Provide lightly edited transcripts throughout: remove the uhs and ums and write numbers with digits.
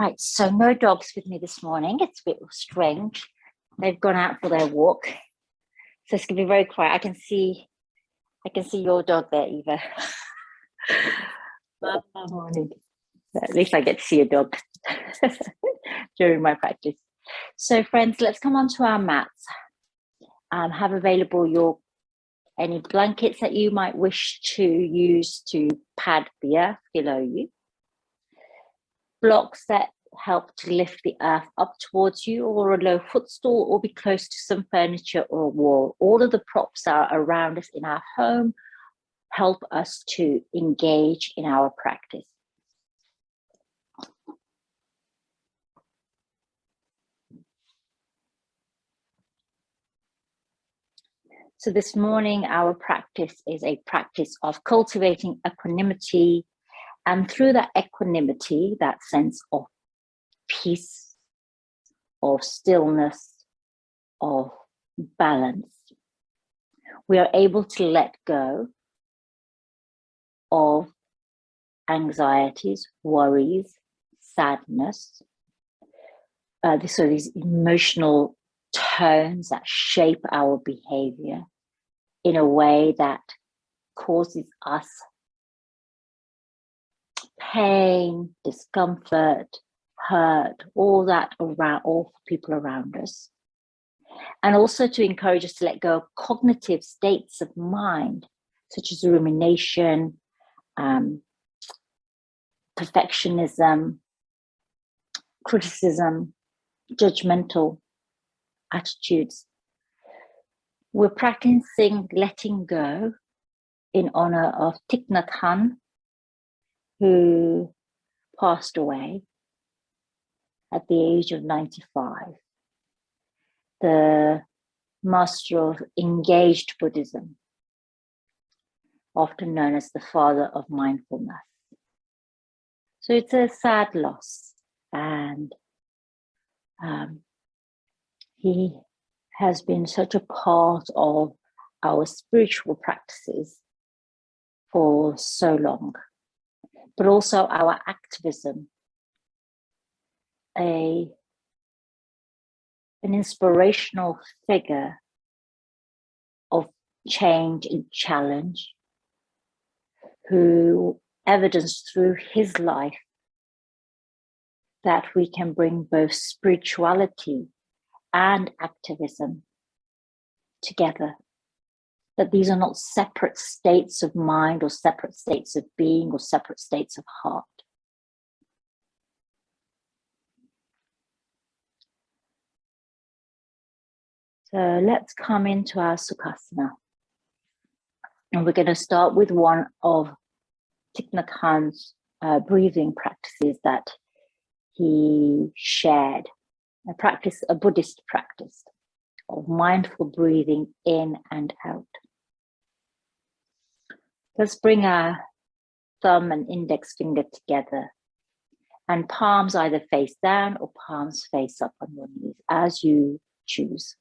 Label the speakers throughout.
Speaker 1: Right, so no dogs with me this morning. It's a bit strange. They've gone out for their walk. So it's gonna be very quiet. I can see your dog there, Eva. Morning. At least I get to see a dog during my practice. So friends, let's come onto our mats. Have available any blankets that you might wish to use to pad the earth below you. Blocks that help to lift the earth up towards you, or a low footstool, or be close to some furniture or a wall. All of the props that are around us in our home help us to engage in our practice. So this morning, our practice is a practice of cultivating equanimity, and through that equanimity, that sense of peace, of stillness, of balance, we are able to let go of anxieties, worries, sadness, these emotional tones that shape our behavior in a way that causes us pain, discomfort, hurt, all that around, all people around us. And also to encourage us to let go of cognitive states of mind, such as rumination, perfectionism, criticism, judgmental attitudes. We're practicing letting go in honor of Thích, who passed away at the age of 95. The master of engaged Buddhism, often known as the father of mindfulness. So it's a sad loss, and he has been such a part of our spiritual practices for so long, but also our activism, an inspirational figure of change and challenge, who evidenced through his life that we can bring both spirituality and activism together, that these are not separate states of mind or separate states of being or separate states of heart. So let's come into our Sukhasana. And we're going to start with one of Thích Nhat Hanh's breathing practices that he shared, a Buddhist practice of mindful breathing in and out. Let's bring our thumb and index finger together, and palms either face down or palms face up on your knees, as you choose.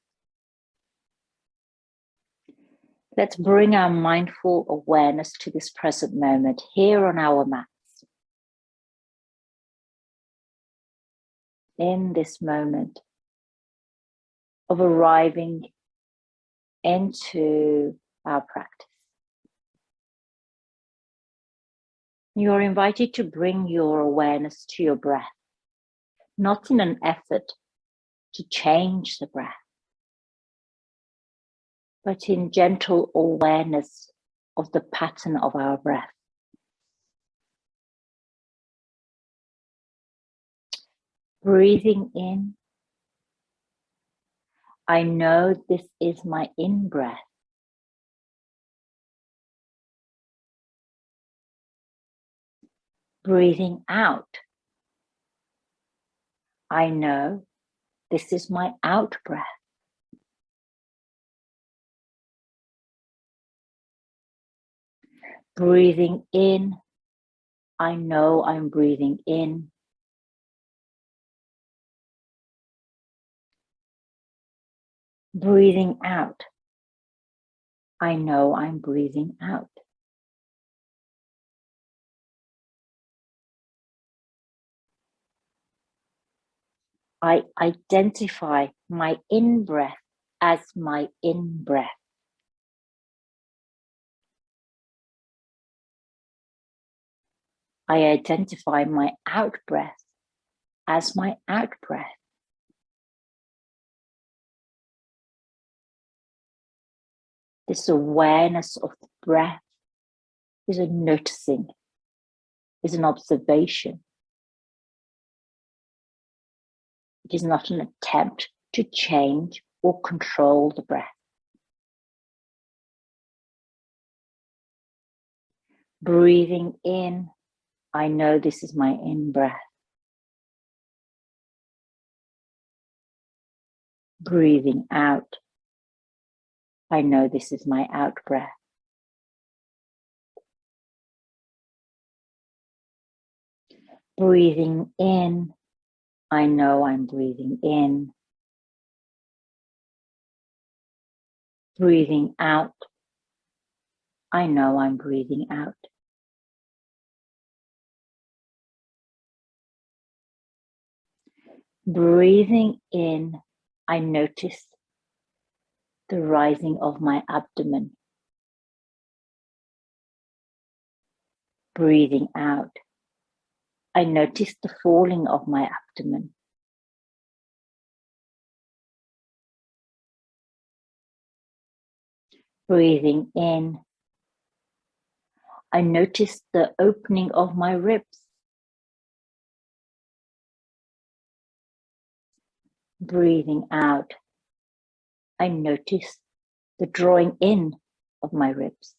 Speaker 1: Let's bring our mindful awareness to this present moment here on our mats. In this moment of arriving into our practice. You're invited to bring your awareness to your breath, not in an effort to change the breath, but in gentle awareness of the pattern of our breath. Breathing in, I know this is my in-breath. Breathing out, I know this is my out-breath. Breathing in, I know I'm breathing in. Breathing out, I know I'm breathing out. I identify my in-breath as my in-breath. I identify my out-breath as my out-breath. This awareness of the breath is a noticing, is an observation. It is not an attempt to change or control the breath. Breathing in, I know this is my in-breath. Breathing out, I know this is my out-breath. Breathing in, I know I'm breathing in. Breathing out, I know I'm breathing out. Breathing in, I notice the rising of my abdomen. Breathing out, I notice the falling of my abdomen. Breathing in, I notice the opening of my ribs. Breathing out, I notice the drawing in of my ribs.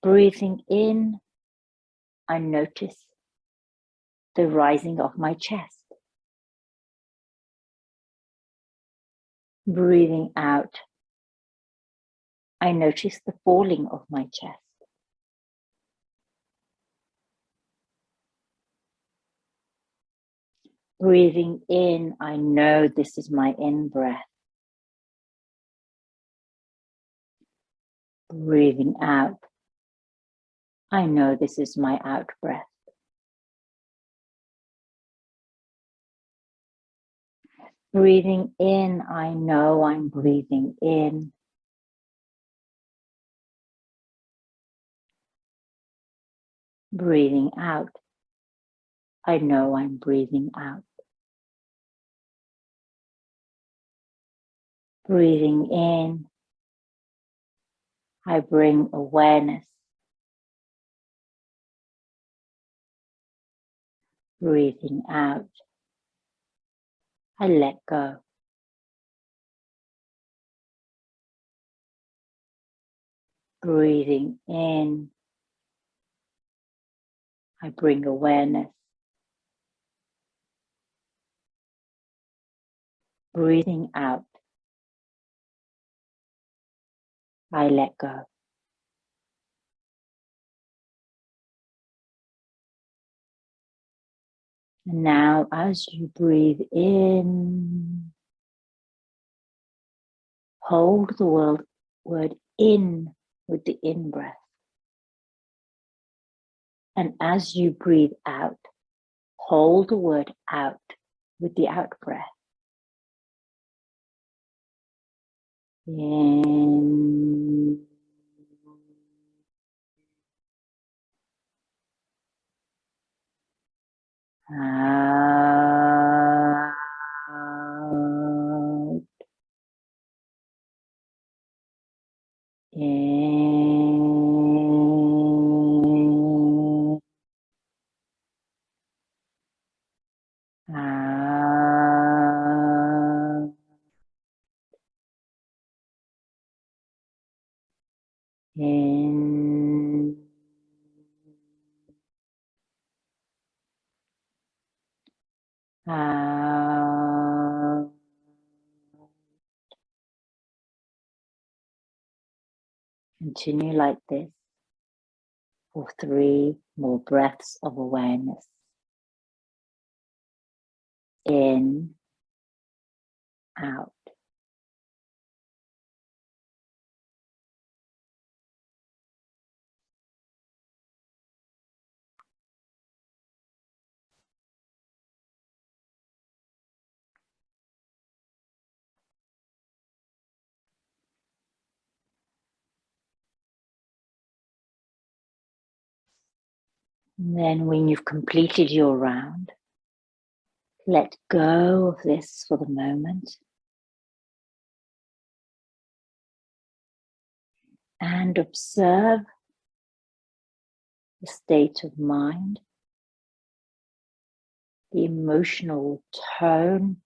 Speaker 1: Breathing in, I notice the rising of my chest. Breathing out, I notice the falling of my chest. Breathing in, I know this is my in-breath. Breathing out, I know this is my out-breath. Breathing in, I know I'm breathing in. Breathing out, I know I'm breathing out. Breathing in, I bring awareness. Breathing out, I let go. Breathing in, I bring awareness. Breathing out, I let go. And now as you breathe in, hold the word in with the in-breath. And as you breathe out, hold the word out with the out-breath. In. Out. In. Out. In. Out. Continue like this for 3 more breaths of awareness. In, out. And then when you've completed your round, let go of this for the moment. And observe the state of mind, the emotional tone,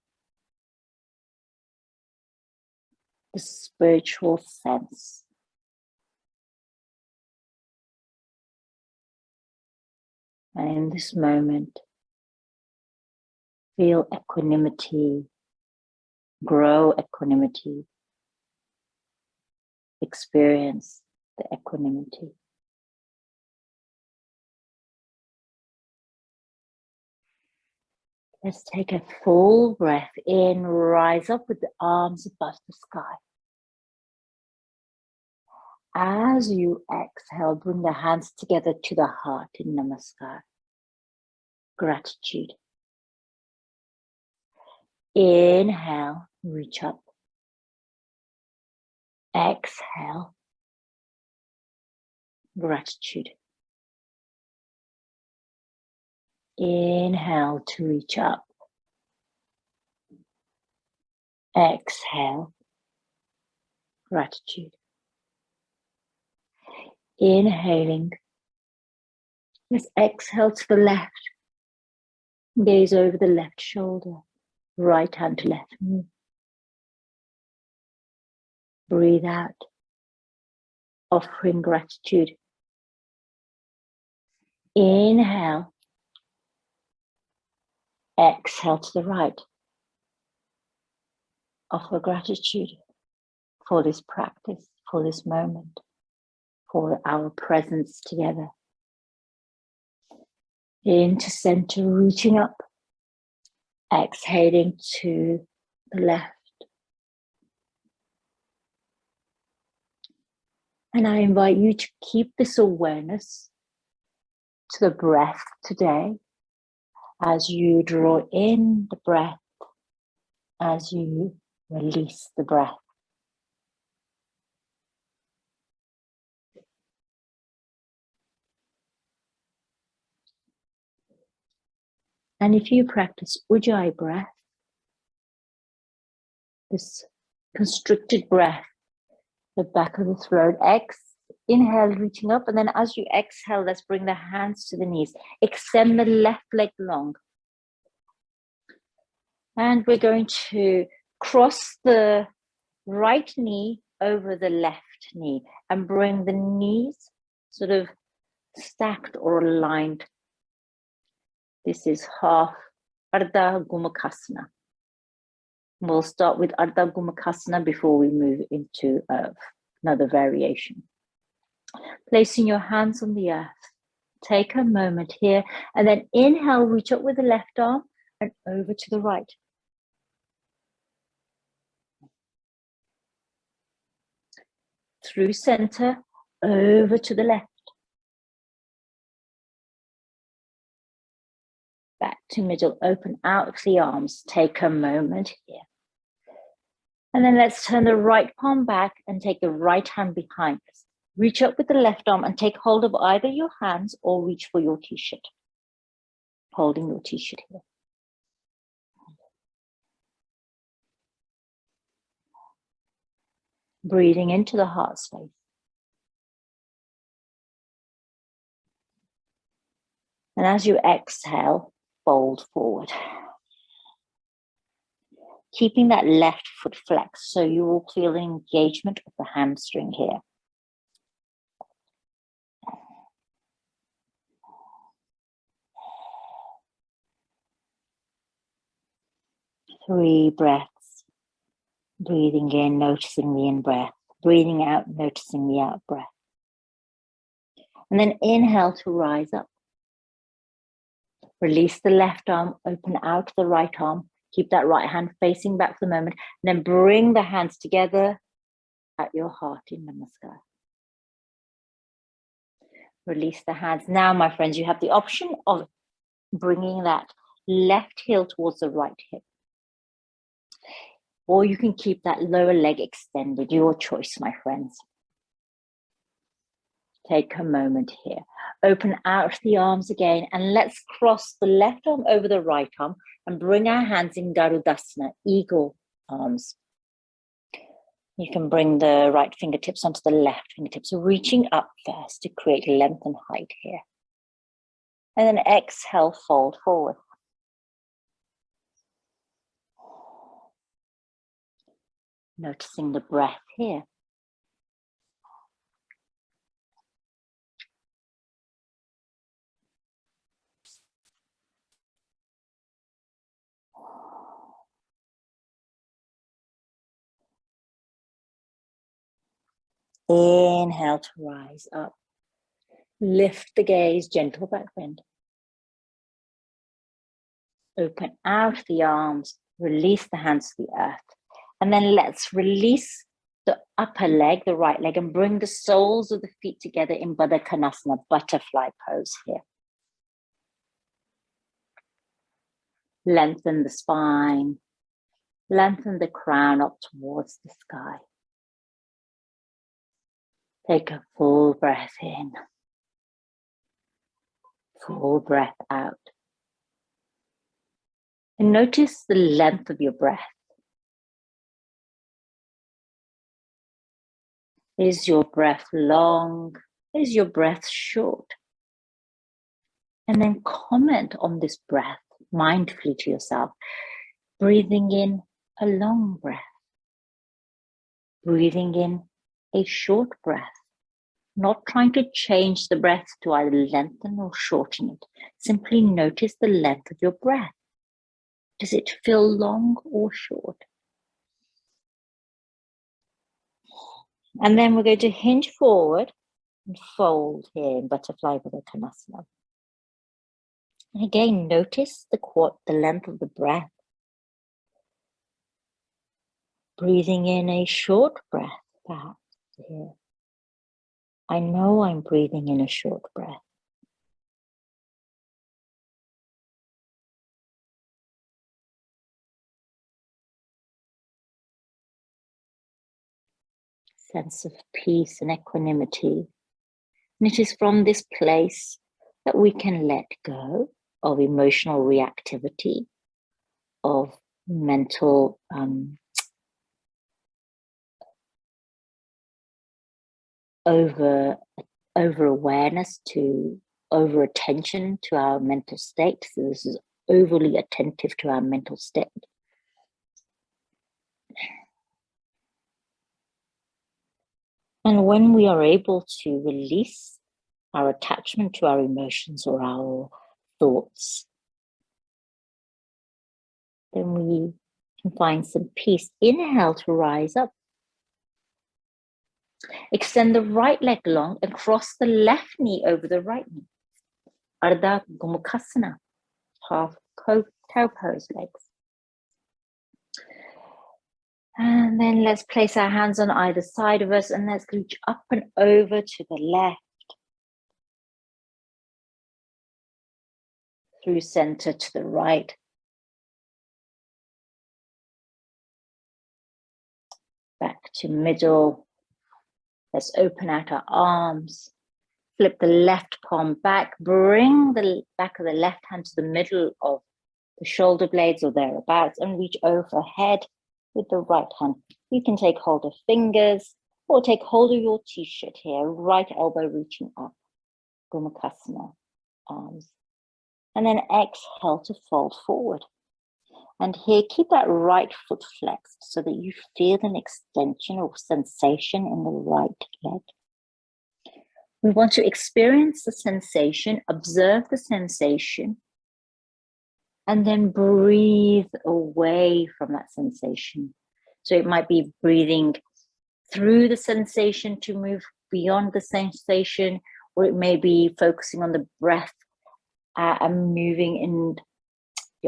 Speaker 1: the spiritual sense. And in this moment, feel equanimity, grow equanimity, experience the equanimity. Let's take a full breath in, rise up with the arms above the sky. As you exhale, bring the hands together to the heart in Namaskar. Gratitude. Inhale, reach up. Exhale, gratitude. Inhale to reach up. Exhale, gratitude. Inhaling. Let's exhale to the left. Gaze over the left shoulder. Right hand to left knee. Breathe out, offering gratitude. Inhale. Exhale to the right. Offer gratitude for this practice, for this moment, for our presence together. Into center, reaching up. Exhaling to the left. And I invite you to keep this awareness to the breath today as you draw in the breath, as you release the breath. And if you practice Ujjayi breath, this constricted breath, the back of the throat, inhale, reaching up, and then as you exhale, let's bring the hands to the knees. Extend the left leg long. And we're going to cross the right knee over the left knee and bring the knees sort of stacked or aligned. This is half Ardha Gomukhasana. We'll start with Ardha Gomukhasana before we move into another variation. Placing your hands on the earth. Take a moment here and then inhale, reach up with the left arm and over to the right. Through center, over to the left. Back to middle, open out the arms. Take a moment here. And then let's turn the right palm back and take the right hand behind us. Reach up with the left arm and take hold of either your hands or reach for your t-shirt. Holding your t-shirt here. Breathing into the heart space. And as you exhale, fold forward. Keeping that left foot flexed so you will feel the engagement of the hamstring here. Three breaths. Breathing in, noticing the in-breath. Breathing out, noticing the out-breath. And then inhale to rise up. Release the left arm, open out the right arm. Keep that right hand facing back for the moment. And then bring the hands together at your heart in Namaskar. Release the hands. Now, my friends, you have the option of bringing that left heel towards the right hip. Or you can keep that lower leg extended. Your choice, my friends. Take a moment here. Open out the arms again, and let's cross the left arm over the right arm and bring our hands in Garudasana, eagle arms. You can bring the right fingertips onto the left fingertips, reaching up first to create length and height here. And then exhale, fold forward. Noticing the breath here. Inhale to rise up. Lift the gaze, gentle back bend. Open out the arms, release the hands to the earth. And then let's release the upper leg, the right leg, and bring the soles of the feet together in Badakanasana, butterfly pose here. Lengthen the spine, lengthen the crown up towards the sky. Take a full breath in, full breath out. And notice the length of your breath. Is your breath long? Is your breath short? And then comment on this breath mindfully to yourself. Breathing in a long breath. Breathing in a short breath. Not trying to change the breath to either lengthen or shorten it. Simply notice the length of your breath. Does it feel long or short? And then we're going to hinge forward and fold here in butterfly Badakanasana. And again, notice the length of the breath. Breathing in a short breath, perhaps here. I know I'm breathing in a short breath. Sense of peace and equanimity. And it is from this place that we can let go of emotional reactivity, of mental over awareness to over attention to our mental state. So this is overly attentive to our mental state. And when we are able to release our attachment to our emotions or our thoughts, then we can find some peace. Inhale to rise up. Extend the right leg long and cross the left knee over the right knee. Ardha Gomukhasana, half toe pose legs. And then let's place our hands on either side of us and let's reach up and over to the left. Through center to the right. Back to middle. Let's open out our arms. Flip the left palm back. Bring the back of the left hand to the middle of the shoulder blades or thereabouts and reach overhead with the right hand. You can take hold of fingers or take hold of your t-shirt here. Right elbow reaching up. Gomukhasana, arms. And then exhale to fold forward. And here, keep that right foot flexed so that you feel an extension or sensation in the right leg. We want to experience the sensation, observe the sensation, and then breathe away from that sensation. So it might be breathing through the sensation to move beyond the sensation, or it may be focusing on the breath and moving in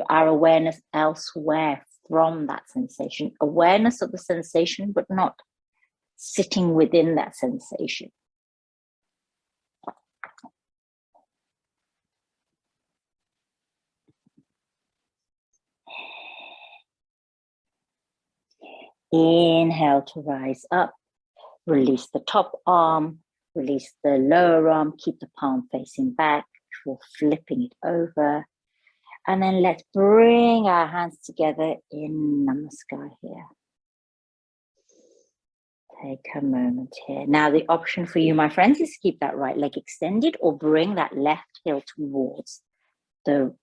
Speaker 1: our awareness elsewhere from that sensation. Awareness of the sensation, but not sitting within that sensation. Inhale to rise up. Release the top arm. Release the lower arm, keep the palm facing back before flipping it over. And then let's bring our hands together in Namaskar here. Take a moment here. Now the option for you, my friends, is keep that right leg extended or bring that left heel towards the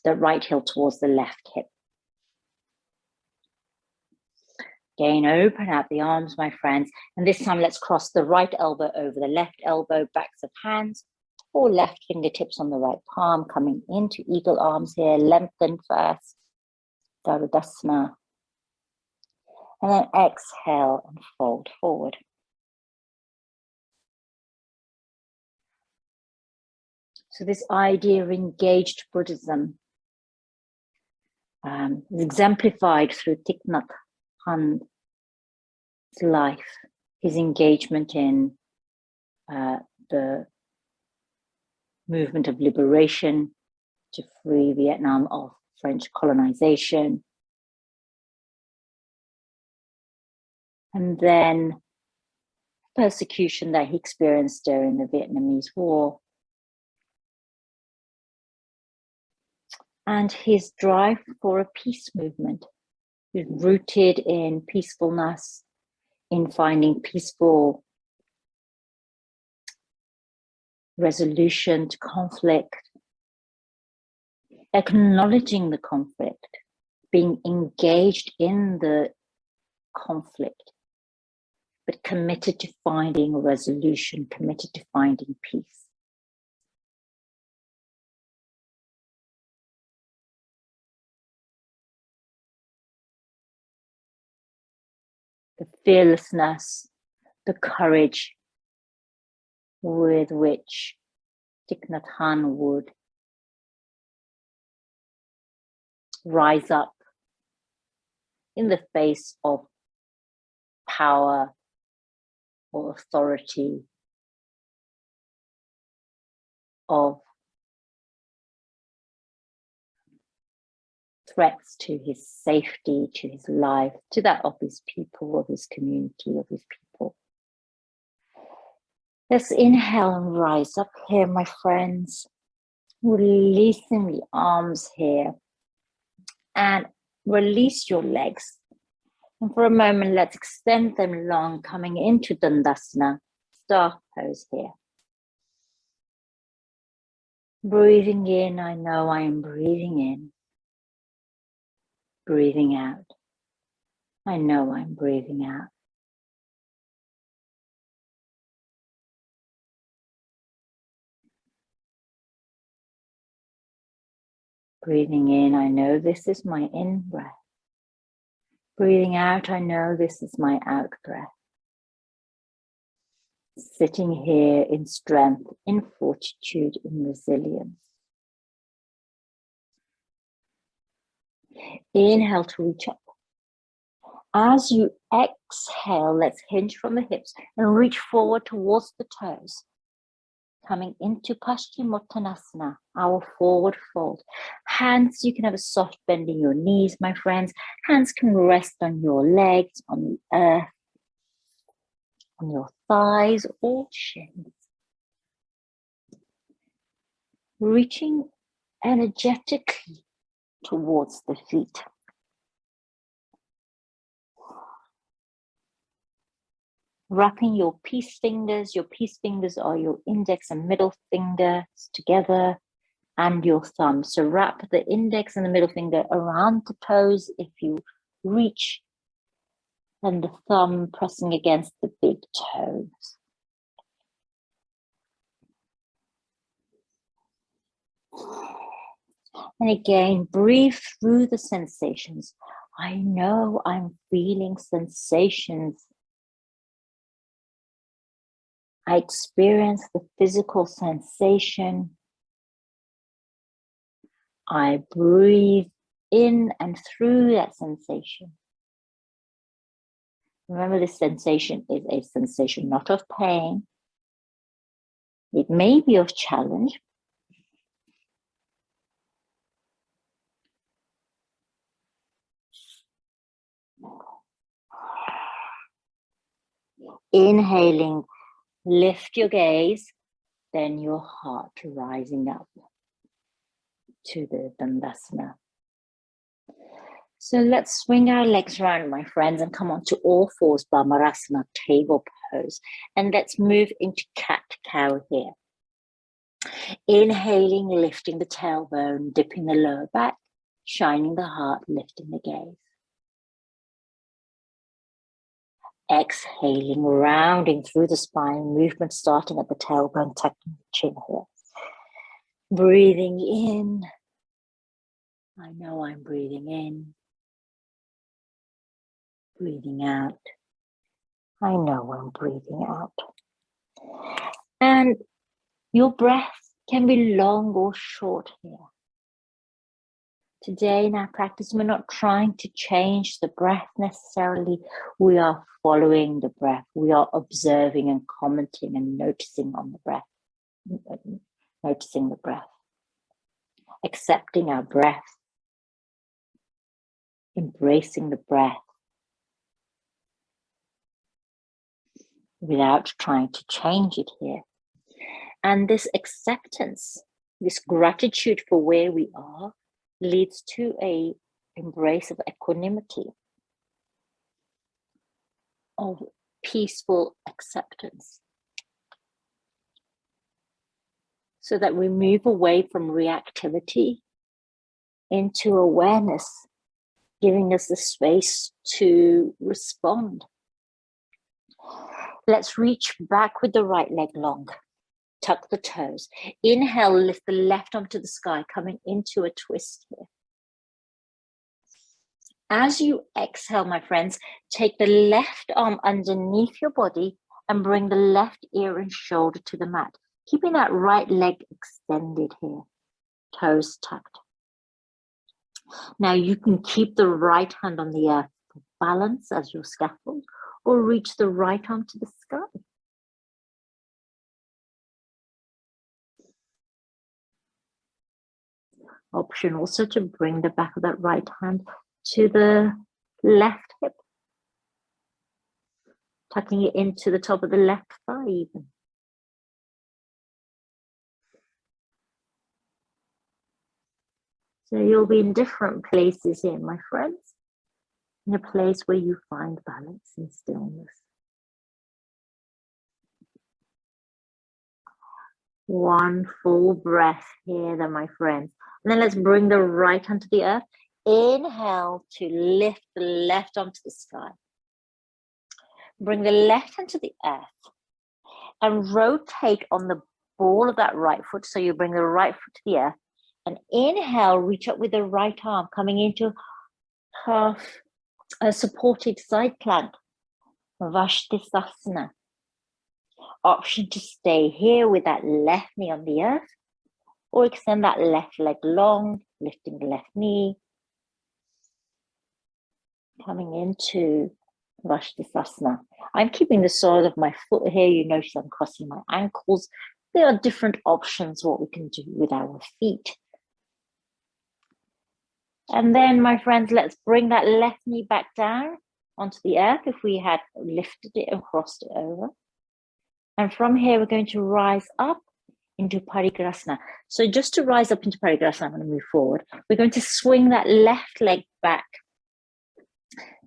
Speaker 1: right heel towards the left hip. Again, open out the arms, my friends. And this time let's cross the right elbow over the left elbow, backs of hands, or left fingertips on the right palm, coming into eagle arms here. Lengthen first, Dandasana. And then exhale and fold forward. So this idea of engaged Buddhism is exemplified through Thích Han's life, his engagement in the movement of liberation to free Vietnam of French colonization. And then persecution that he experienced during the Vietnamese War. And his drive for a peace movement is rooted in peacefulness, in finding peaceful resolution to conflict, acknowledging the conflict, being engaged in the conflict, but committed to finding a resolution, committed to finding peace. The fearlessness, the courage with which Thích would rise up in the face of power or authority, of threats to his safety, to his life, to that of his people, of his community, of his people. Let's inhale and rise up here, my friends. Releasing the arms here and release your legs. And for a moment, let's extend them long, coming into Dandasana, star pose here. Breathing in, I know I am breathing in. Breathing out, I know I'm breathing out. Breathing in, I know this is my in breath. Breathing out, I know this is my out breath. Sitting here in strength, in fortitude, in resilience. Inhale to reach up. As you exhale, let's hinge from the hips and reach forward towards the toes. Coming into Paschimottanasana, our forward fold. Hands, you can have a soft bend in your knees, my friends. Hands can rest on your legs, on the earth, on your thighs or shins. Reaching energetically towards the feet. Wrapping your peace fingers are your index and middle fingers together, and your thumb. So wrap the index and the middle finger around the toes if you reach, and the thumb pressing against the big toes. And again, breathe through the sensations. I know I'm feeling sensations. I experience the physical sensation. I breathe in and through that sensation. Remember, this sensation is a sensation not of pain. It may be of challenge. Inhaling Lift your gaze, then your heart rising up to the Dandasana. So let's swing our legs around, my friends, and come on to all fours, Brahmarasana, table pose. And let's move into cat-cow here. Inhaling, lifting the tailbone, dipping the lower back, shining the heart, lifting the gaze. Exhaling, rounding through the spine, movement starting at the tailbone, tucking the chin here. Breathing in. I know I'm breathing in. Breathing out. I know I'm breathing out. And your breath can be long or short here. Today in our practice, we're not trying to change the breath necessarily. We are following the breath. We are observing and commenting and noticing on the breath. Noticing the breath. Accepting our breath. Embracing the breath. Without trying to change it here. And this acceptance, this gratitude for where we are, leads to a embrace of equanimity, of peaceful acceptance. So that we move away from reactivity into awareness, giving us the space to respond. Let's reach back with the right leg long. Tuck the toes. Inhale, lift the left arm to the sky, coming into a twist here. As you exhale, my friends, take the left arm underneath your body and bring the left ear and shoulder to the mat, keeping that right leg extended here, toes tucked. Now you can keep the right hand on the earth for balance as your scaffold, or reach the right arm to the sky. Option also to bring the back of that right hand to the left hip, tucking it into the top of the left thigh even. So you'll be in different places here, my friends, in a place where you find balance and stillness. One full breath here then, my friends. And then let's bring the right hand to the earth. Inhale to lift the left arm to the sky. Bring the left hand to the earth and rotate on the ball of that right foot. So you bring the right foot to the earth and inhale, reach up with the right arm, coming into half a supported side plank, Paschimottanasana. Option to stay here with that left knee on the earth, or extend that left leg long, lifting the left knee, coming into Paschimottanasana. I'm keeping the sole of my foot here. You notice I'm crossing my ankles. There are different options what we can do with our feet. And then, my friends, let's bring that left knee back down onto the earth if we had lifted it and crossed it over. And from here, we're going to rise up into Parigrasana. So just to rise up into Parigrasana, I'm going to move forward. We're going to swing that left leg back,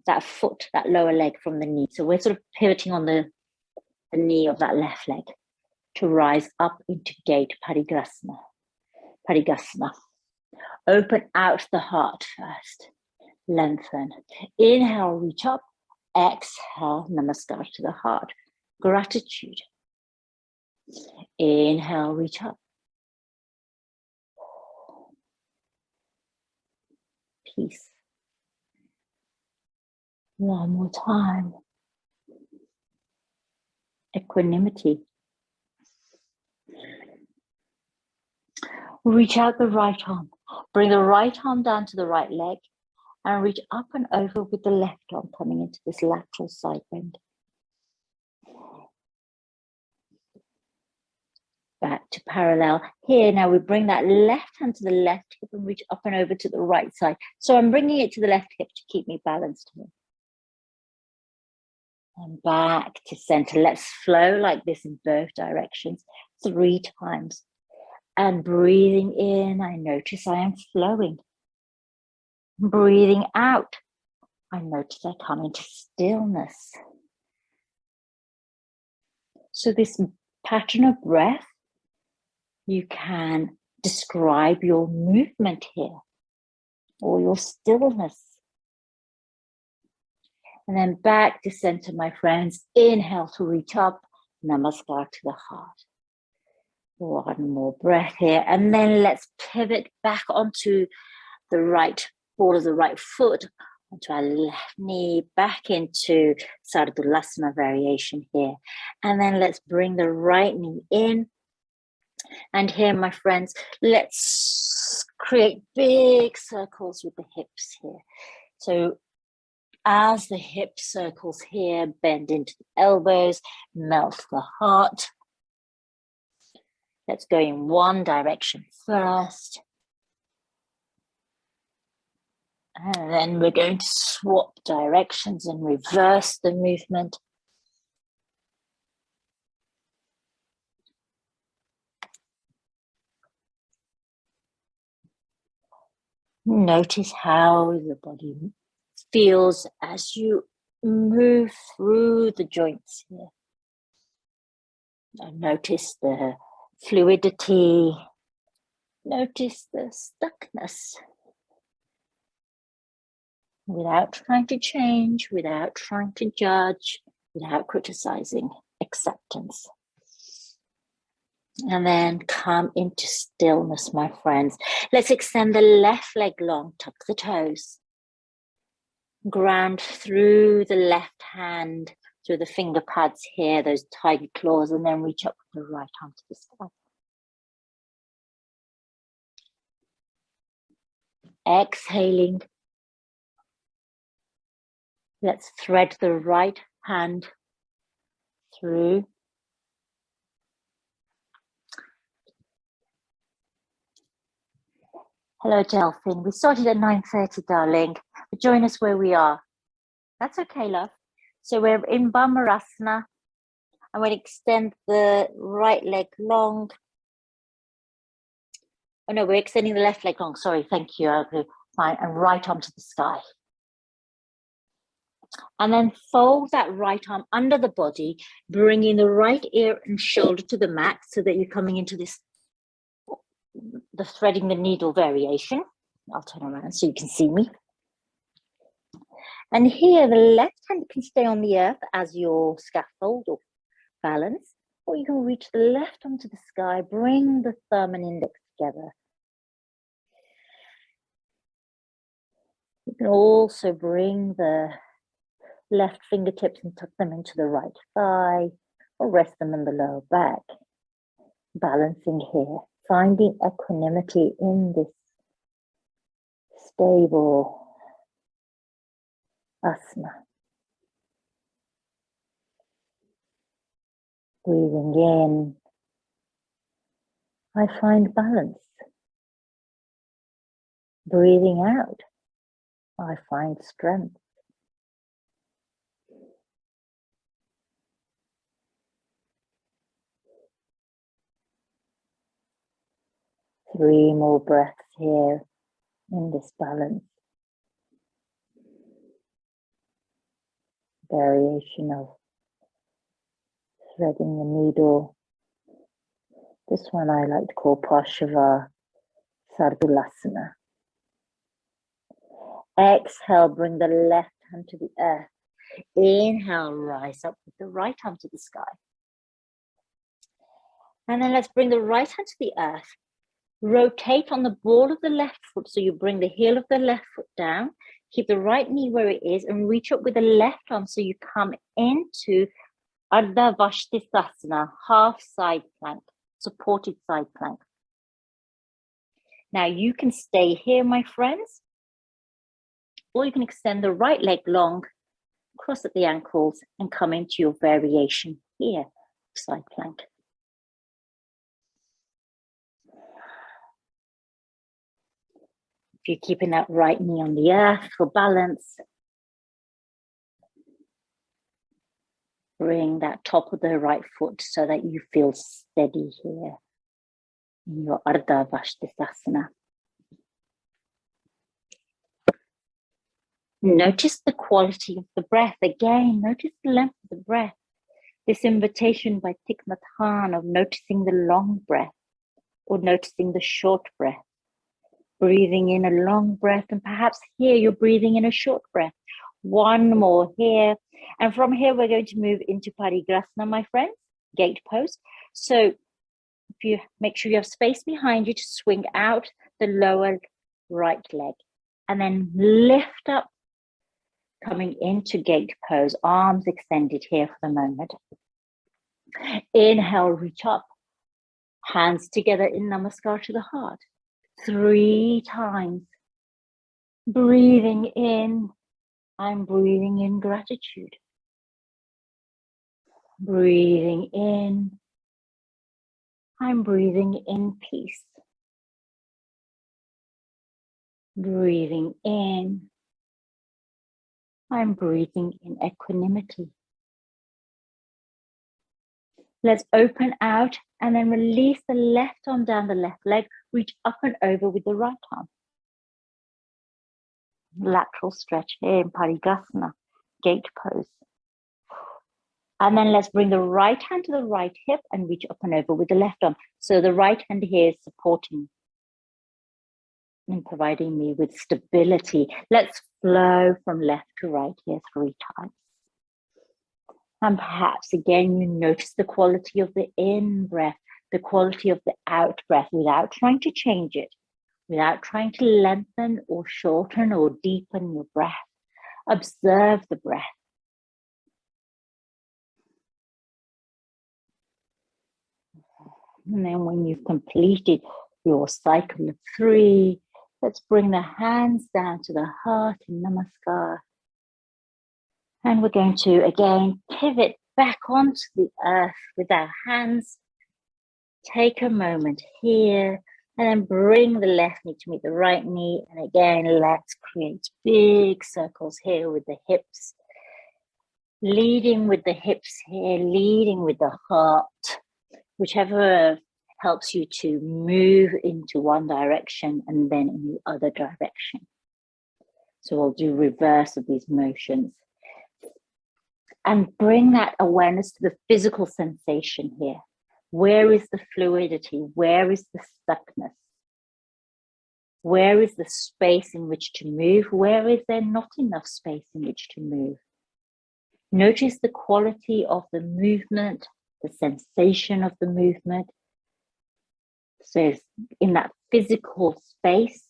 Speaker 1: that foot, that lower leg from the knee. So we're sort of pivoting on the knee of that left leg to rise up into Gate Parigrasana. Parigrasana. Open out the heart first. Lengthen. Inhale, reach up. Exhale, namaskar to the heart. Gratitude. Inhale, reach up. Peace. One more time. Equanimity. Reach out the right arm. Bring the right arm down to the right leg and reach up and over with the left arm coming into this lateral side bend. Back to parallel. Here now we bring that left hand to the left hip and reach up and over to the right side. So I'm bringing it to the left hip to keep me balanced here. And back to center. Let's flow like this in both directions 3 times. And breathing in, I notice I am flowing. Breathing out, I notice I come into stillness. So this pattern of breath, you can describe your movement here or your stillness. And then back to center, my friends. Inhale to reach up. Namaskar to the heart. One more breath here. And then let's pivot back onto the right ball of the right foot, onto our left knee, back into Sargulasana variation here. And then let's bring the right knee in. And here, my friends, let's create big circles with the hips here. So as the hip circles here, bend into the elbows, melt the heart. Let's go in one direction first. And then we're going to swap directions and reverse the movement. Notice how the body feels as you move through the joints here. And notice the fluidity. Notice the stuckness. Without trying to change, without trying to judge, without criticizing, acceptance. And then come into stillness, my friends. Let's extend the left leg long, tuck the toes. Ground through the left hand, through the finger pads here, those tiger claws, and then reach up with the right arm to the sky. Exhaling. Let's thread the right hand through. Hello, Dolphin. We started at 9:30, darling. But join us where we are. That's okay, love. So we're in Badakanasana. I'm going to extend the right leg long. Oh no, we're extending the left leg long. Sorry, thank you. Okay, fine. And right arm to the sky. And then fold that right arm under the body, bringing the right ear and shoulder to the mat so that you're coming into this, the threading the needle variation. I'll turn around so you can see me. And here, the left hand can stay on the earth as your scaffold or balance, or you can reach the left arm to the sky, bring the thumb and index together. You can also bring the left fingertips and tuck them into the right thigh, or rest them in the lower back. Balancing here, finding equanimity in this stable asana. Breathing in, I find balance. Breathing out, I find strength. Three more breaths here in this balance. Variation of threading the needle. This one I like to call Pashva Sargulasana. Exhale, bring the left hand to the earth. Inhale, rise up with the right arm to the sky. And then let's bring the right hand to the earth. Rotate on the ball of the left foot, so you bring the heel of the left foot down. Keep the right knee where it is and reach up with the left arm so you come into Activism, half side plank, supported side plank. Now you can stay here, my friends, or you can extend the right leg long, cross at the ankles, and come into your variation here, side plank. If you're keeping that right knee on the earth for balance. bring that top of the right foot so that you feel steady here in your Ardha Vastisthasana. Notice the quality of the breath. Again, notice the length of the breath. This invitation by Thich Nhat Hanh of noticing the long breath or noticing the short breath. Breathing in a long breath, and perhaps here you're breathing in a short breath. One more here. And from here, we're going to move into Parigrasana, my friends, gate pose. So if you make sure you have space behind you to swing out the lower right leg and then lift up, coming into gate pose, arms extended here for the moment. Inhale, reach up, hands together in Namaskar to the heart. 3 times. Breathing in, I'm breathing in gratitude. Breathing in, I'm breathing in peace. Breathing in, I'm breathing in equanimity. Let's open out and then release the left arm down the left leg. Reach up and over with the right arm. Lateral stretch here in Parigrasana, gate pose. And then let's bring the right hand to the right hip and reach up and over with the left arm. So the right hand here is supporting and providing me with stability. Let's flow from left to right here 3 times. And perhaps again, you notice the quality of the in breath, the quality of the out breath without trying to change it, without trying to lengthen or shorten or deepen your breath. Observe the breath. And then when you've completed your cycle of 3, let's bring the hands down to the heart in Namaskar. And we're going to, again, pivot back onto the earth with our hands. Take a moment here, and then bring the left knee to meet the right knee. And again, let's create big circles here with the hips. Leading with the hips here, leading with the heart. Whichever helps you to move into one direction and then in the other direction. So we'll do reverse of these motions. And bring that awareness to the physical sensation here. Where is the fluidity? Where is the stuckness? Where is the space in which to move? Where is there not enough space in which to move? Notice the quality of the movement, the sensation of the movement. So in that physical space.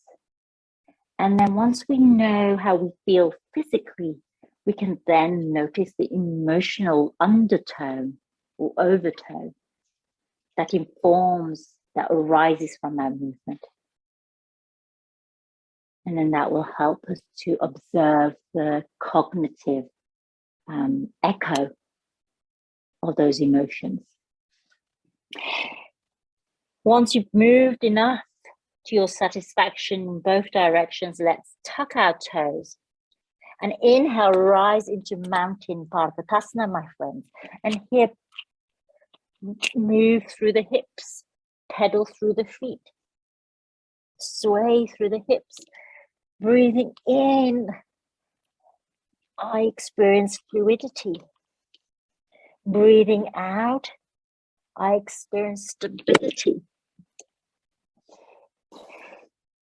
Speaker 1: And then once we know how we feel physically, we can then notice the emotional undertone or overtone that informs, that arises from our movement. And then that will help us to observe the cognitive echo of those emotions. Once you've moved enough to your satisfaction in both directions, let's tuck our toes. And inhale, rise into mountain Badakanasana, my friends. And here, move through the hips, pedal through the feet, sway through the hips. Breathing in, I experience fluidity. Breathing out, I experience stability.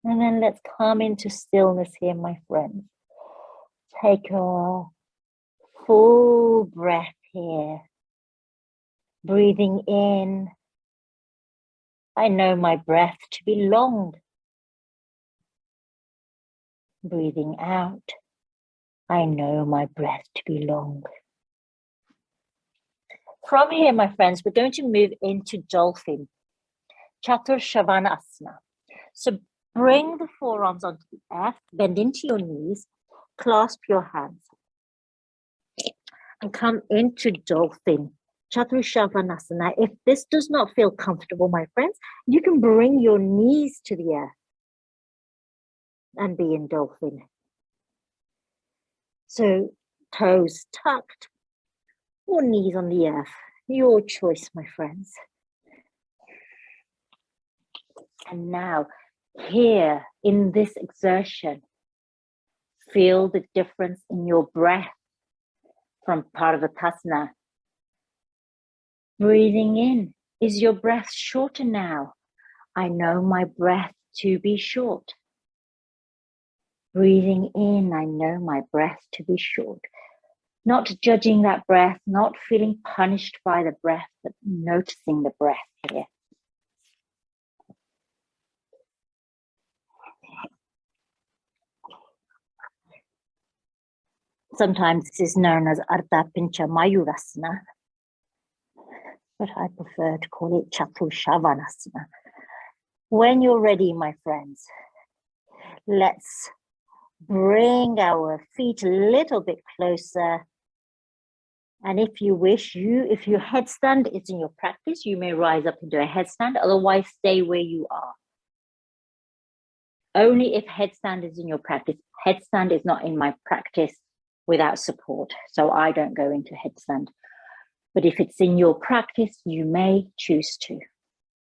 Speaker 1: And then let's come into stillness here, my friends. Take a full breath here. Breathing in, I know my breath to be long. Breathing out, I know my breath to be long. From here, my friends, we're going to move into Dolphin Chaturanga. So bring the forearms onto the earth, bend into your knees, clasp your hands, and come into Dolphin Chaturanga. If this does not feel comfortable, my friends, you can bring your knees to the earth and be in Dolphin. So toes tucked, or knees on the earth. Your choice, my friends. And now, here in this exertion, feel the difference in your breath from Padakanasana. Breathing in, is your breath shorter now? I know my breath to be short. Breathing in, I know my breath to be short. Not judging that breath, not feeling punished by the breath, but noticing the breath here. Sometimes this is known as Ardha Pincha Mayurasana, but I prefer to call it Chaturasana. When you're ready, my friends, let's bring our feet a little bit closer. And if you wish, if your headstand is in your practice, you may rise up into a headstand. Otherwise, stay where you are. Only if headstand is in your practice. Headstand is not in my practice without support. So I don't go into headstand. But if it's in your practice, you may choose to.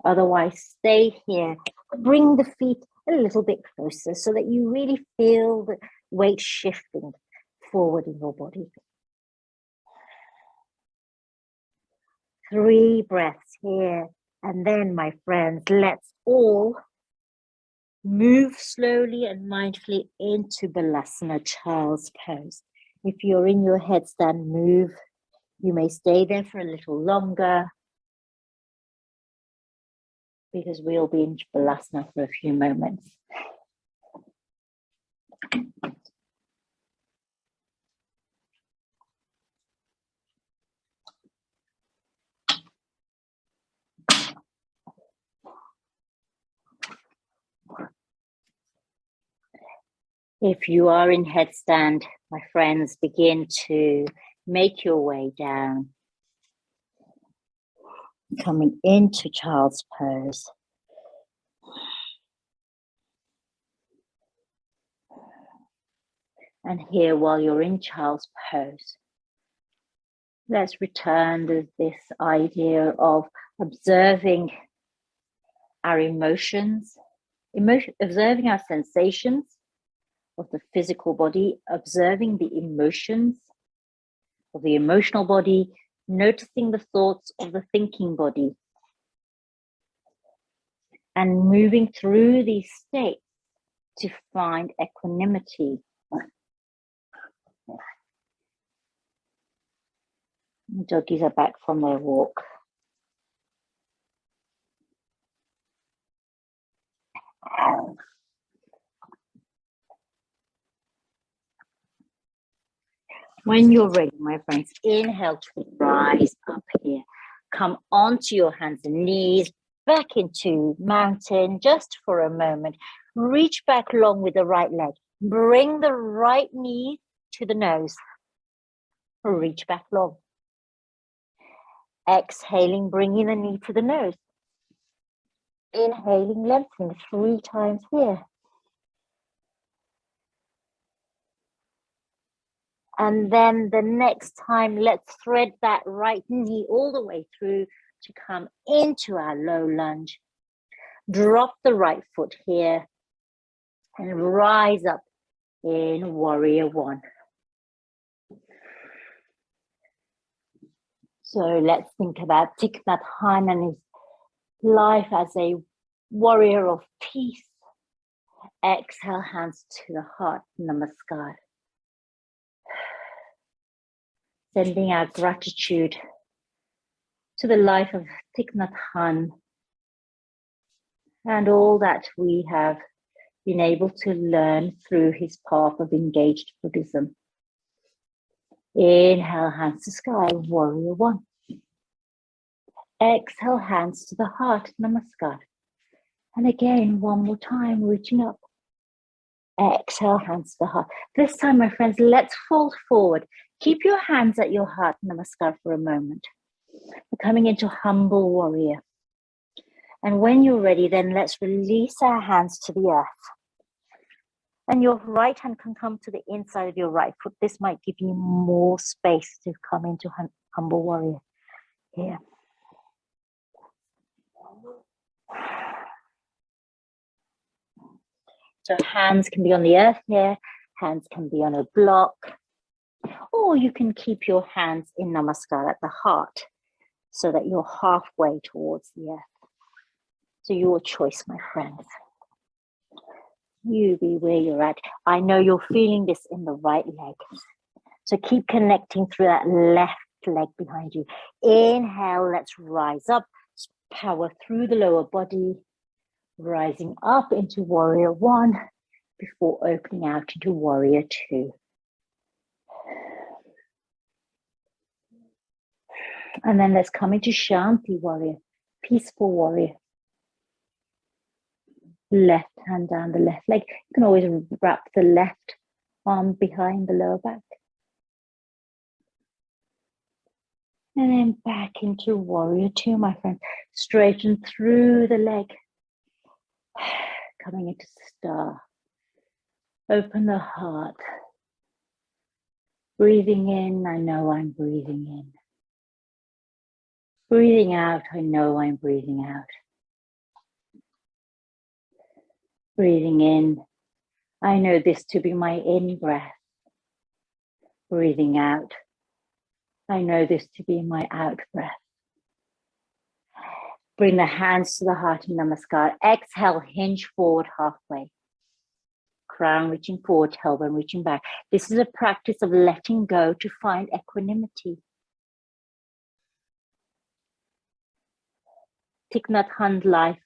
Speaker 1: Otherwise, stay here. Bring the feet a little bit closer so that you really feel the weight shifting forward in your body. 3 breaths here. And then, my friends, let's all move slowly and mindfully into Balasana, child's pose. If you're in your headstand, move. You may stay there for a little longer because we'll be in Balasana for a few moments. If you are in headstand, my friends, begin to make your way down, coming into child's pose. And here, while you're in child's pose, let's return to this idea of observing our emotions, observing our sensations of the physical body, observing the emotions of the emotional body, noticing the thoughts of the thinking body, and moving through these states to find equanimity. The doggies are back from their walk. When you're ready, my friends, inhale to rise up here. Come onto your hands and knees, back into mountain just for a moment. Reach back long with the right leg. Bring the right knee to the nose. Reach back long. Exhaling, bringing the knee to the nose. Inhaling, lengthening 3 times here. And then the next time, let's thread that right knee all the way through to come into our low lunge. Drop the right foot here and rise up in Warrior One. So let's think about Thích and his life as a warrior of peace. Exhale, hands to the heart, Namaskar. Sending our gratitude to the life of Thích and all that we have been able to learn through his path of engaged Buddhism. Inhale, hands to sky, Warrior One. Exhale, hands to the heart, Namaskar. And again, one more time, reaching up. Exhale, hands to the heart. This time, my friends, let's fold forward. Keep your hands at your heart, Namaskar, for a moment. We're coming into humble warrior. And when you're ready, then let's release our hands to the earth. And your right hand can come to the inside of your right foot. This might give you more space to come into humble warrior here. So hands can be on the earth here, hands can be on a block, or you can keep your hands in namaskar at the heart so that you're halfway towards the earth. So your choice, my friends. You be where you're at. I know you're feeling this in the right leg. So keep connecting through that left leg behind you. Inhale, let's rise up, power through the lower body, rising up into warrior one before opening out into warrior two. And then let's come into Shanti warrior, peaceful warrior. Left hand down the left leg. You can always wrap the left arm behind the lower back. And then back into warrior two, my friend. Straighten through the leg. Coming into star. Open the heart. Breathing in, I know I'm breathing in. Breathing out, I know I'm breathing out. Breathing in, I know this to be my in breath. Breathing out, I know this to be my out breath. Bring the hands to the heart in namaskar. Exhale, hinge forward halfway. Crown reaching forward, tailbone reaching back. This is a practice of letting go to find equanimity. Thich Nhat Hanh's life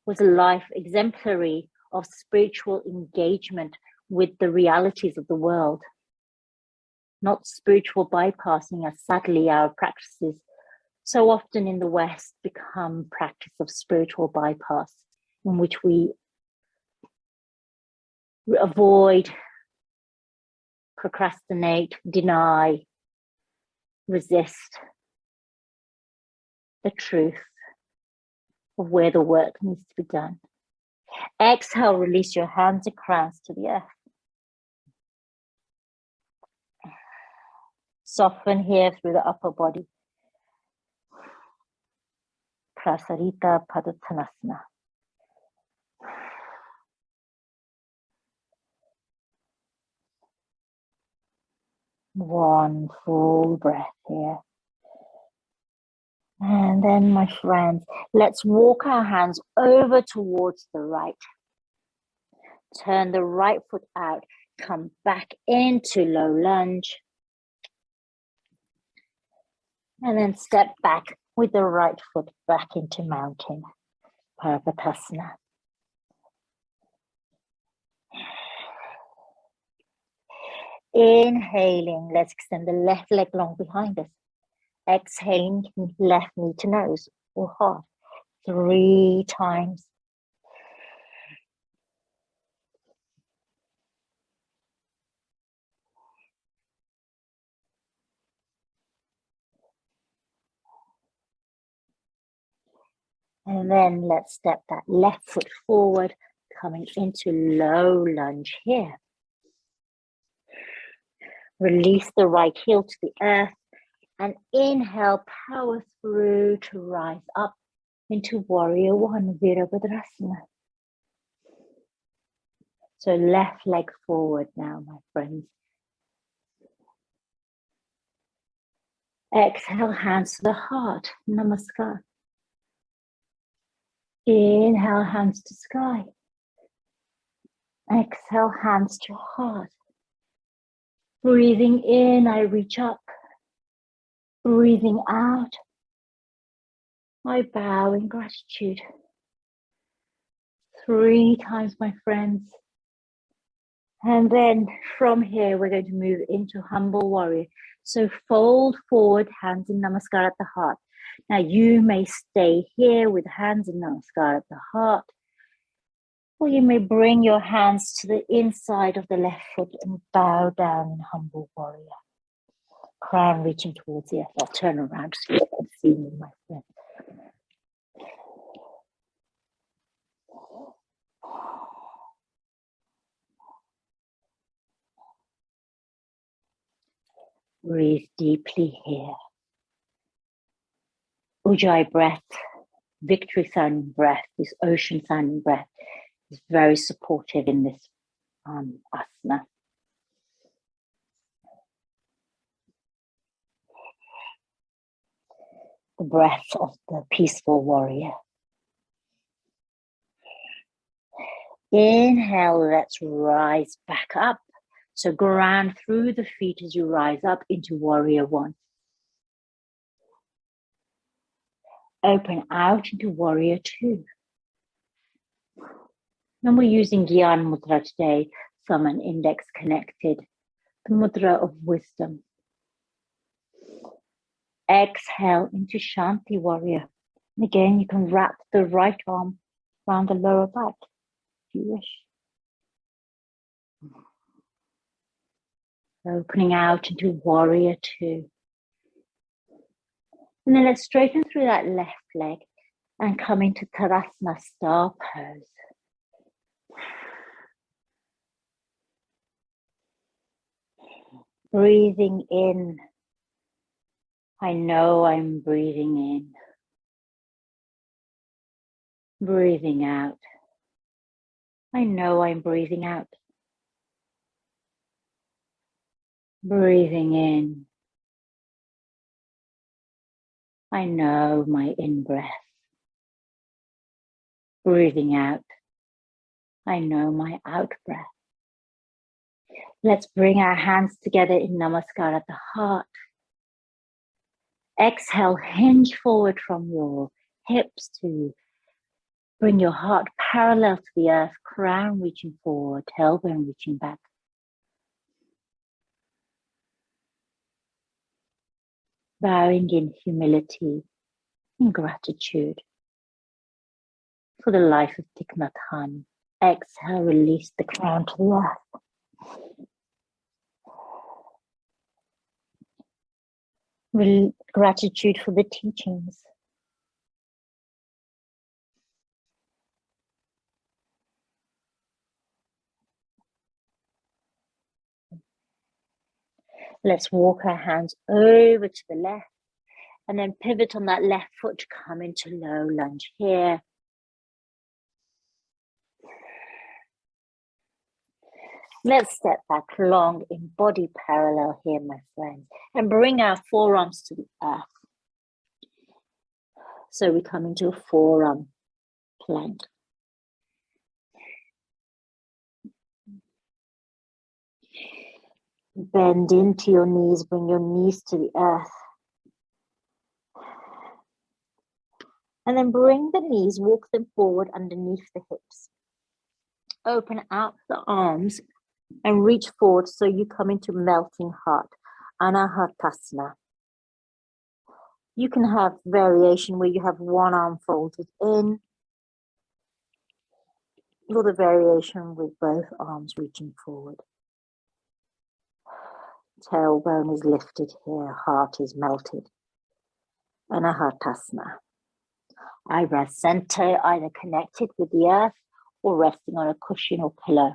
Speaker 1: was a life exemplary of spiritual engagement with the realities of the world, not spiritual bypassing, as sadly our practices so often in the West become practice of spiritual bypass, in which we avoid, procrastinate, deny, resist the truth of where the work needs to be done. Exhale, release your hands and crowns to the earth. Soften here through the upper body. Prasarita Padattanasana. One full breath here. And then, my friends, let's walk our hands over towards the right. Turn the right foot out. Come back into low lunge. And then step back with the right foot back into mountain. Badakanasana. Inhaling, let's extend the left leg long behind us. Exhaling, left knee to nose or heart. 3 times. And then let's step that left foot forward, coming into low lunge here. Release the right heel to the earth and inhale, power through to rise up into warrior one, Virabhadrasana. So left leg forward now, my friends. Exhale, hands to the heart, namaskar. Inhale, hands to sky. Exhale, hands to heart. Breathing in, I reach up. Breathing out, I bow in gratitude. 3 times, my friends. And then from here, we're going to move into humble warrior. So fold forward, hands in namaskar at the heart. Now you may stay here with hands in namaskar at the heart, or you may bring your hands to the inside of the left foot and bow down in humble warrior. Crown reaching towards the earth. I'll turn around so you can see me, my friend. Breathe deeply here. Ujjayi breath, victory sounding breath, this ocean sounding breath is very supportive in this asana. The breath of the peaceful warrior. Inhale, let's rise back up. So ground through the feet as you rise up into warrior one. Open out into warrior two. And we're using Gyan Mudra today, thumb and index connected. The mudra of wisdom. Exhale into Shanti warrior. And again, you can wrap the right arm around the lower back if you wish. Opening out into warrior two. And then let's straighten through that left leg and come into Tarasana, star pose. Breathing in. I know I'm breathing in. Breathing out. I know I'm breathing out. Breathing in. I know my in-breath. Breathing out. I know my out-breath. Let's bring our hands together in Namaskar at the heart. Exhale, hinge forward from your hips to bring your heart parallel to the earth, crown reaching forward, tailbone reaching back. Bowing in humility, in gratitude for the life of Thich Nhat Hanh. Exhale, release the crown to the earth. Gratitude for the teachings. Let's walk our hands over to the left and then pivot on that left foot to come into low lunge here. Let's step back long in body parallel here, my friends, and bring our forearms to the earth. So we come into a forearm plank. Bend into your knees, bring your knees to the earth. And then bring the knees, walk them forward underneath the hips. Open out the arms and reach forward so you come into melting heart, Anahatasana. You can have variation where you have one arm folded in, or the variation with both arms reaching forward. Tailbone is lifted here, heart is melted. Anahatasana. Eyebrows center, either connected with the earth or resting on a cushion or pillow.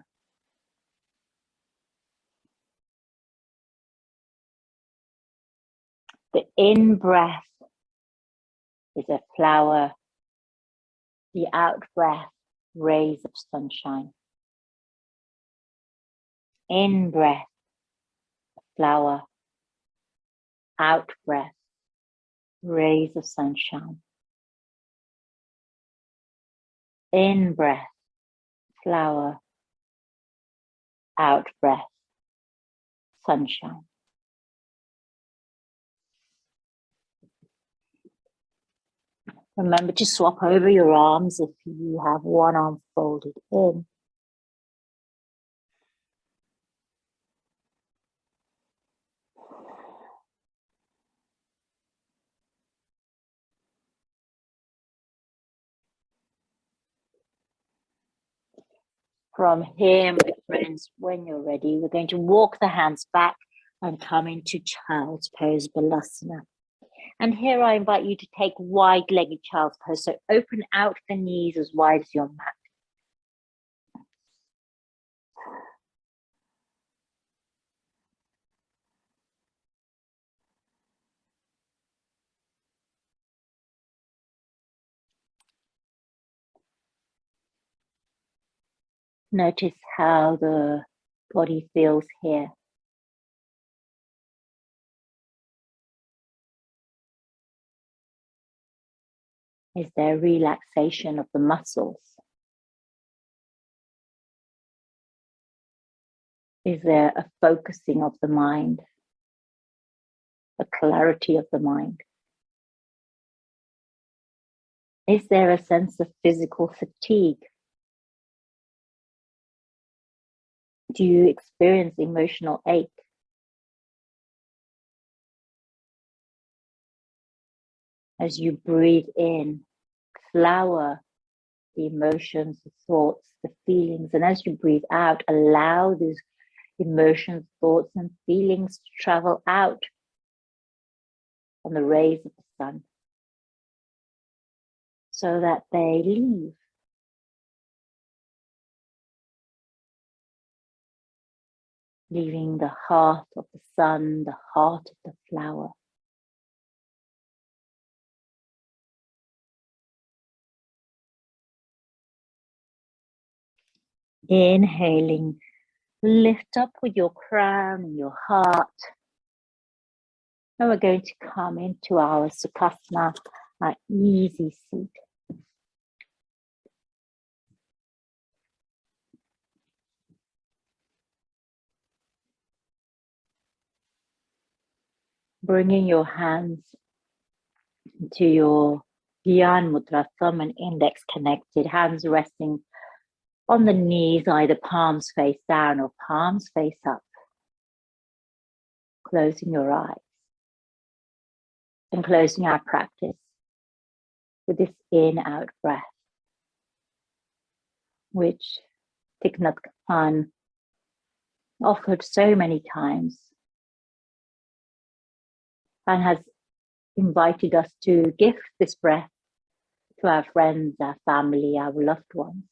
Speaker 1: The in-breath is a flower. The out-breath, rays of sunshine. In-breath, flower. Out-breath, rays of sunshine. In-breath, flower. Out-breath, sunshine. Remember to swap over your arms if you have one arm folded in. From here, my friends, when you're ready, we're going to walk the hands back and come into child's pose, Balasana. And here I invite you to take wide-legged child's pose. So open out the knees as wide as your mat. Notice how the body feels here. Is there relaxation of the muscles? Is there a focusing of the mind? A clarity of the mind? Is there a sense of physical fatigue? Do you experience emotional ache? As you breathe in, flower the emotions, the thoughts, the feelings, and as you breathe out, allow these emotions, thoughts, and feelings to travel out on the rays of the sun so that they leave. Leaving the heart of the sun, the heart of the flower. Inhaling, lift up with your crown and your heart. And we're going to come into our Sukhasana, our easy seat. Bringing your hands to your Gyan Mudra, thumb and index connected, hands resting on the knees, either palms face down or palms face up. Closing your eyes and closing our practice with this in-out breath, which Thích offered so many times and has invited us to gift this breath to our friends, our family, our loved ones,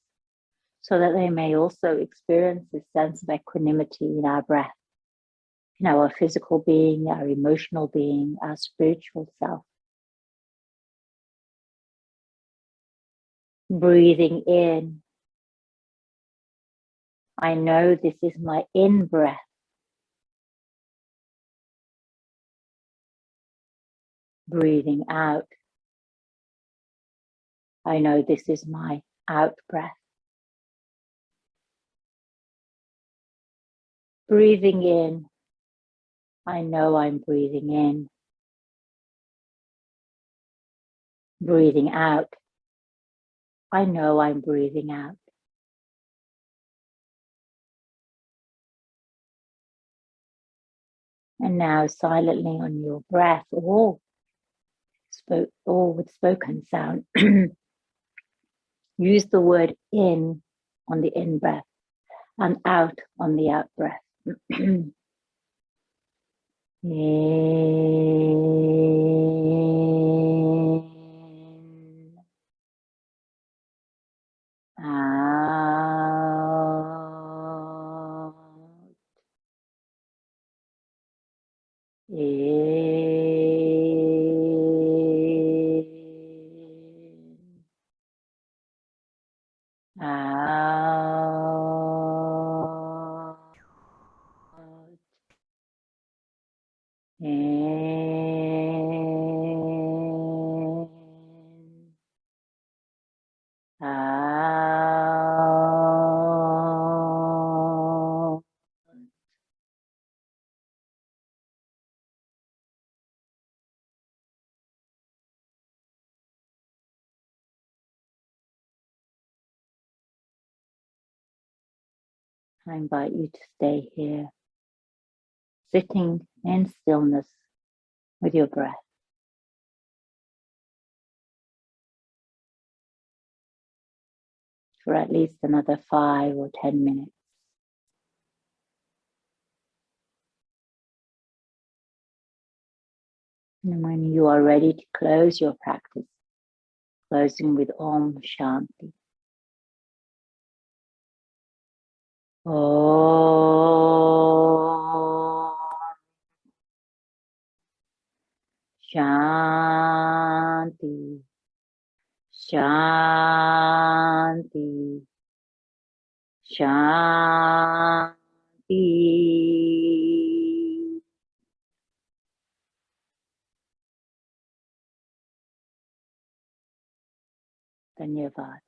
Speaker 1: so that they may also experience this sense of equanimity in our breath, in our physical being, our emotional being, our spiritual self. Breathing in, I know this is my in-breath. Breathing out, I know this is my out-breath. Breathing in, I know I'm breathing in. Breathing out, I know I'm breathing out. And now silently on your breath, or with spoken sound, use the word in on the in-breath and out on the out-breath. In, out, in, out, in, out. I invite you to stay here, sitting in stillness with your breath for at least another 5 or 10 minutes. And when you are ready to close your practice, closing with Om Shanti. Om Shanti. Shanti. Shanti. Dhanyavad.